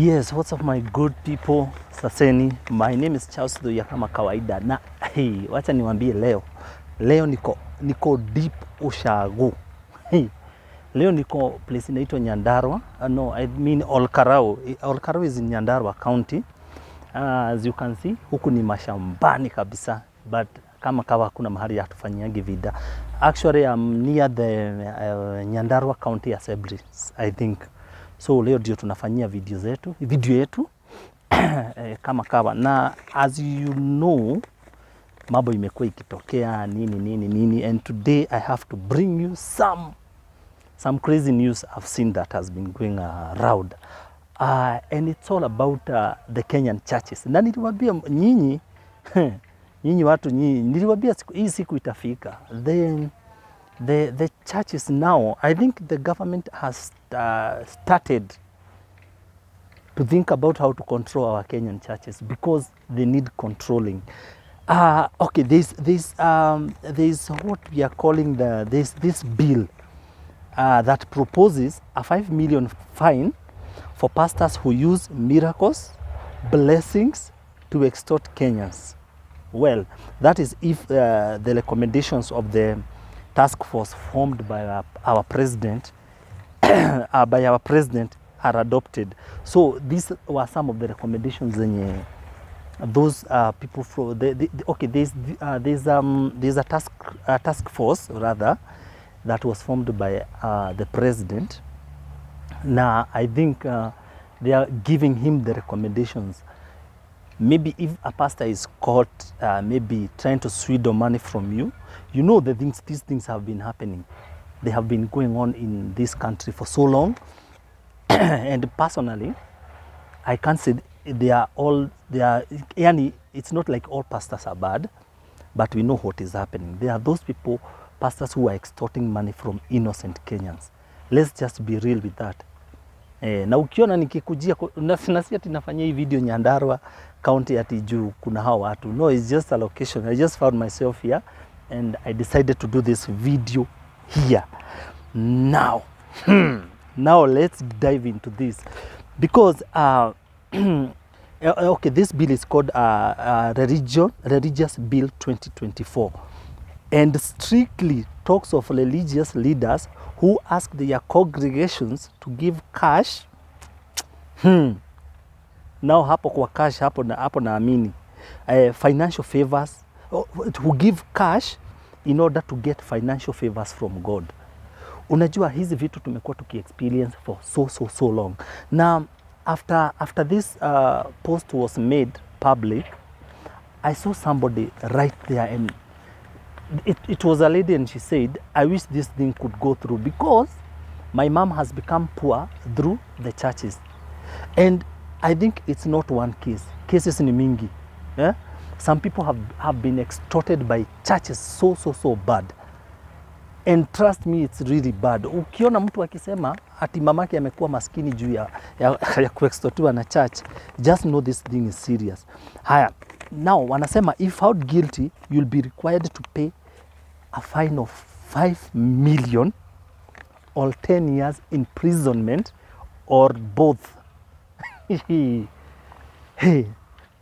Yes, what's up my good people? Saseni, my name is Charles Doya kama kawaida na wacha niwaambie leo niko deep ushago. Leo niko place inaitwa Nyandarua. No, I mean Olkarau. Olkarau is in Nyandarua County. As you can see, huku ni mashambani kabisa, but kama kawa kuna mahali ya tufanyiagi vida. Actually, I'm near the Nyandarua County Assembly, I think. So leo ndio tunafanyia video yetu kama kawa, na as you know mambo imekuwa ikitokea nini, and today I have to bring you some crazy news I've seen that has been going around, and it's all about the Kenyan churches. Na niliwaambia nyinyi niliwaambia hii siku itafika. The churches now, I think the government has started to think about how to control our Kenyan churches because they need controlling. Okay, there's what we are calling this bill that proposes a 5 million fine for pastors who use miracles, blessings to extort Kenyans. Well, that is if the recommendations of the task force formed by our president are adopted. So these were some of the recommendations in those people from okay, there's a task force rather that was formed by the president. Now I think they are giving him the recommendations. Maybe if a pastor is caught maybe trying to swindle money from you, you know these things have been happening. They have been going on in this country for so long. And personally, I can't say it's not like all pastors are bad, but we know what is happening. There are those people, pastors who are extorting money from innocent Kenyans. Let's just be real with that. Na ukiona nikikujia nasi ati nafanyia hii video Nyandarua County ati juu kuna hao watu. No, it's just a location. I just found myself here and I decided to do this video here. Now, now let's dive into this because okay, this bill is called Religious Bill 2024 and strictly talks of religious leaders who ask their congregations to give cash. Now hapo kwa cash hapo naamini financial favors, who give cash in order to get financial favors from God. Unajua hizi vitu tumekuwa tuki-experience for so long. Now after this post was made public, I saw somebody right there and it was a lady and she said, I wish this thing could go through because my mom has become poor through the churches. And I think it's not one case. Cases ni mingi. Yeah? Some people have been extorted by churches so bad. And trust me, it's really bad. Ukiona mtu akisema ati mamake amekuwa maskini juu ya kuextortiwa na church, just know this thing is serious. Haya, now wanasema if found guilty, you'll be required to pay a fine of 5 million or 10 years imprisonment or both. Hey,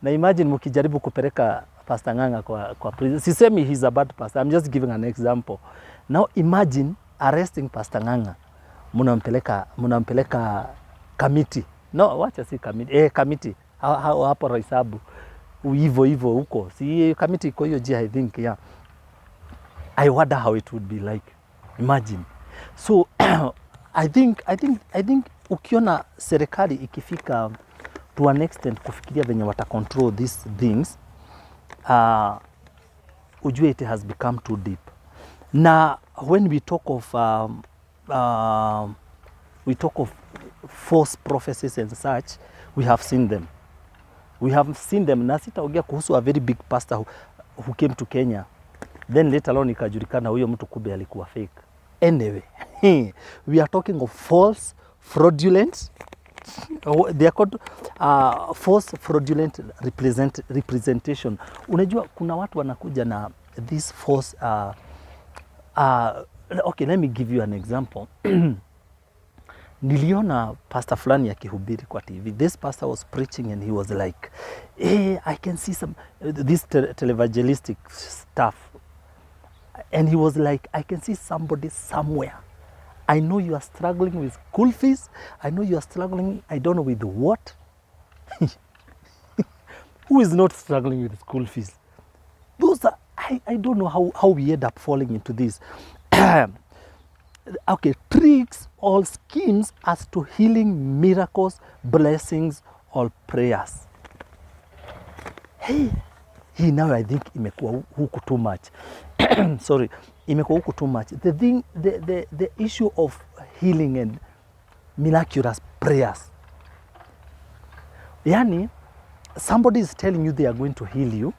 na imagine mukijaribu kupeleka Pastor Ng'ang'a kwa prison. Sisemi he's a bad pastor, I'm just giving an example. Now imagine arresting Pastor Ng'ang'a. Munampeleka committee. No, wacha si committee. Committee. Hapo Roysabu. Hivyo huko. Si committee iko hiyo I think, yeah. I wonder how it would be like. Imagine. So I think ukiona serikali ikifika to an extent kufikiria venye wata control these things, ujue it has become too deep. Now when we talk of false prophecies and such, we have seen them. Na sitaongea kuhusu a very big pastor who came to Kenya. Then later on ikajulikana huyo mtu kumbe alikuwa fake. Anyway, we are talking of false, fraudulent, they are called false fraudulent representation. Unajua kuna watu wanakuja na this false okay, let me give you an example. niliona pastor fulani akihubiri kwa TV. This pastor was preaching and he was like, hey, I can see some this televangelistic stuff. And he was like, I can see somebody somewhere. I know you are struggling with school fees. I know you are struggling, I don't know with what. Who is not struggling with school fees? Those are, I don't know how we end up falling into this. Okay, tricks or schemes as to healing, miracles, blessings, or prayers. Hey, hii nayo I think imekuwa huku too much. Sorry, imekuwa huku too much. The issue of healing and miraculous prayers. Yani, somebody is telling you they are going to heal you,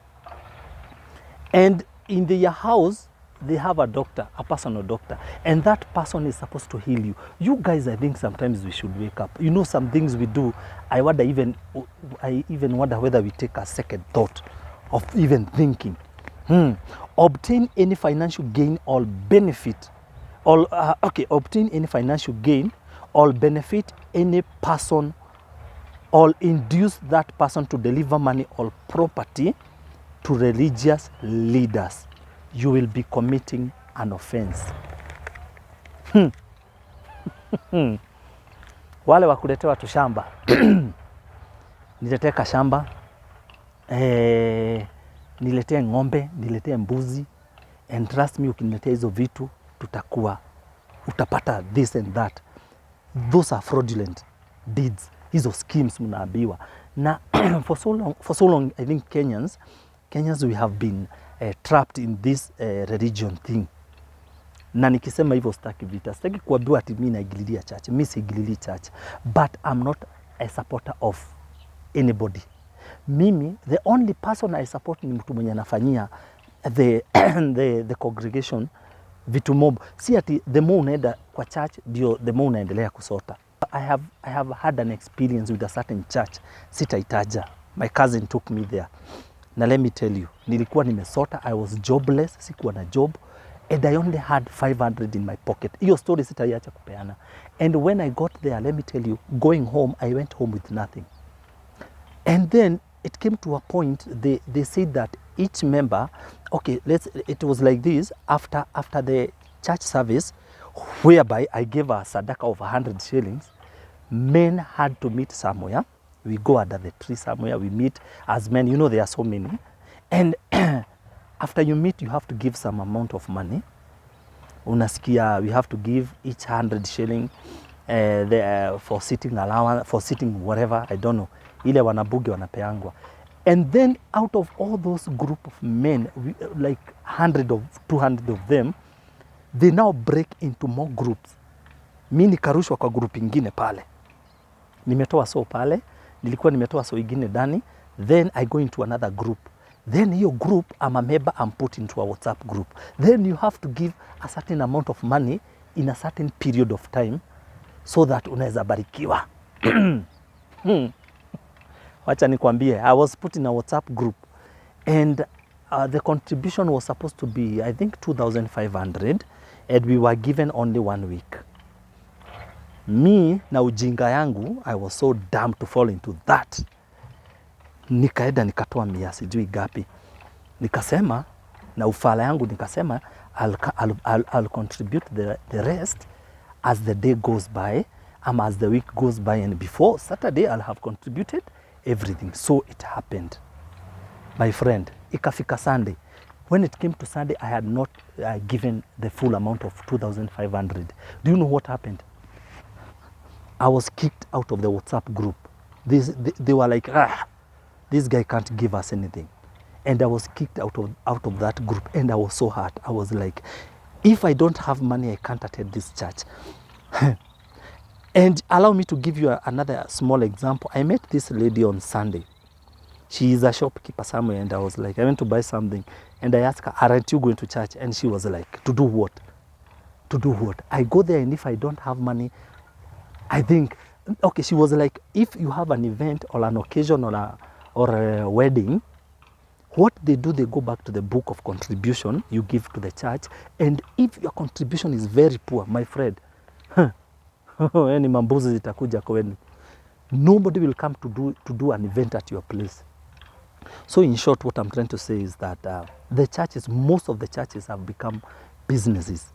and in their house they have a doctor, a personal doctor, and that person is supposed to heal you. You guys, I think sometimes we should wake up. You know, some things we do, I even wonder whether we take a second thought of even thinking. Obtain any financial gain or benefit, or obtain any financial gain or benefit any person, or induce that person to deliver money or property to religious leaders. You will be committing an offense. Wale wakuletewa tu shamba. Niletee kashamba, niletee ng'ombe, niletee mbuzi, and trust me, ukiniletea hizo vitu, utapata this and that. Those are fraudulent deeds. Hizo schemes mnaambiwa. Na for so long, I think Kenyans, we have been trapped in this religion thing. Na nikisema hivyo sitaki vita. Sitaki kuambiwa ati mimi naigililia church. Mimi siigilili church. But I'm not a supporter of anybody. Mimi, the only person I support ni mtu mwenye anafanyia the congregation vitu mob. Si ati the more unaenda kwa church ndio the more unaendelea kusota. I have had an experience with a certain church. Sitaitaja. My cousin took me there. Na let me tell you, nilikuwa nimesota, I was jobless, sikuwa na job, and I only had 500 in my pocket. Hiyo story sitaiacha kupeana. And when I got there, let me tell you, going home, I went home with nothing. And then it came to a point, they said that each member, okay, it was like this, after the church service, whereby I gave a sadaka of 100 shillings, men had to meet somewhere. We go under the tree somewhere, we meet as men, you know there are so many. And after you meet, you have to give some amount of money. Unasikia, we have to give each 100 shilling for sitting allowance, for sitting whatever, I don't know. Ile wanabugi wanapeangwa. And then out of all those group of men, like 100 or 200 of them, they now break into more groups. Mimi nikarushwa kwa group ingine pale. Nimetoa so pale, nilikuwa nimetoa so ingine ndani, then I go into another group. Then hiyo group, I'm a member, I'm put into a WhatsApp group. Then you have to give a certain amount of money in a certain period of time so that unaweza barikiwa. Wacha nikwambie, I was put in a WhatsApp group and the contribution was supposed to be, I think, 2,500 and we were given only 1 week. Me na ujinga yangu, I was so dumb to fall into that. Nikaenda nikatoa mia sijui gapi. Nikasema, na ufala yangu nikasema, I'll contribute the rest as the day goes by, as the week goes by, and before Saturday I'll have contributed everything. So it happened. My friend, ikafika Sunday. When it came to Sunday, I had not given the full amount of 2,500. Do you know what happened? I was kicked out of the WhatsApp group. They were like, this guy can't give us anything. And I was kicked out of that group, and I was so hurt. I was like, if I don't have money, I can't attend this church. And allow me to give you another small example. I met this lady on Sunday. She is a shopkeeper somewhere, and I was like, I went to buy something, and I asked her, aren't you going to church? And she was like, to do what? To do what? I go there, and if I don't have money, I think, okay, she was like, if you have an event or an occasion or a wedding, what they do, they go back to the book of contribution you give to the church, and if your contribution is very poor, my friend, Any mambuzi zitakuja kwenu. Nobody will come to do an event at your place. So in short, what I'm trying to say is that the churches, most of the churches have become businesses,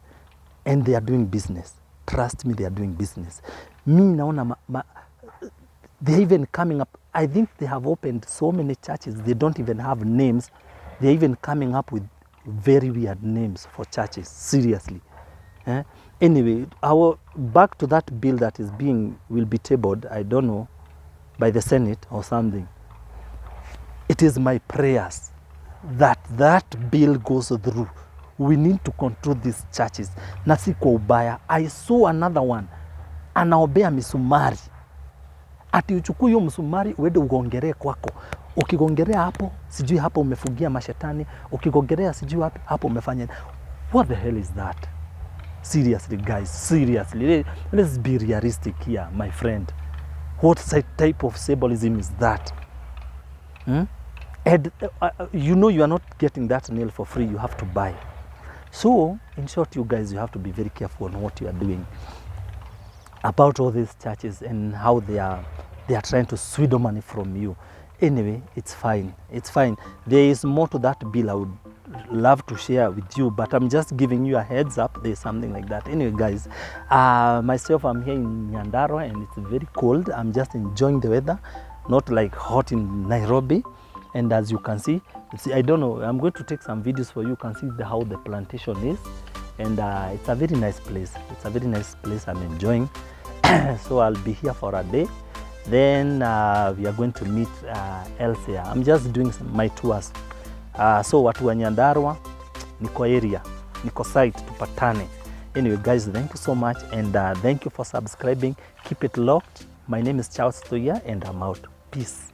and they are doing business. Trust me, they are doing business. Me naona they're even coming up. I think they have opened so many churches, they don't even have names. They're even coming up with very weird names for churches, seriously. Anyway, back to that bill that will be tabled, I don't know, by the Senate or something. It is my prayers that that bill goes through. We need to control these churches. Na si kwa ubaya. I saw another one. Anaobea misumari. Ati uchukue hiyo msumari uende ugongeree kwako. Ukigongerea hapo, sijui hapo umefugia mashetani. Ukigongerea sijui wapi, hapo umefanya. What the hell is that? Seriously, guys, seriously. Let's be realistic here, my friend. What type of symbolism is that? And you know you are not getting that nail for free. You have to buy. So, in short, you guys, you have to be very careful on what you are doing about all these churches and how they are trying to swindle money from you. Anyway, it's fine. It's fine. There is more to that bill I would love to share with you, but I'm just giving you a heads up. There's something like that. Anyway, guys, myself, I'm here in Nyandarua and it's very cold. I'm just enjoying the weather, not like hot in Nairobi. And as you can see, I don't know, I'm going to take some videos for you. You can see how the plantation is. And it's a very nice place. It's a very nice place I'm enjoying. So I'll be here for a day. Then we are going to meet elsewhere. I'm just doing my tours. So watu wa Nyandarua, niko area, niko site, tupatane. Anyway, guys, thank you so much. And thank you for subscribing. Keep it locked. My name is Charles Toya and I'm out. Peace.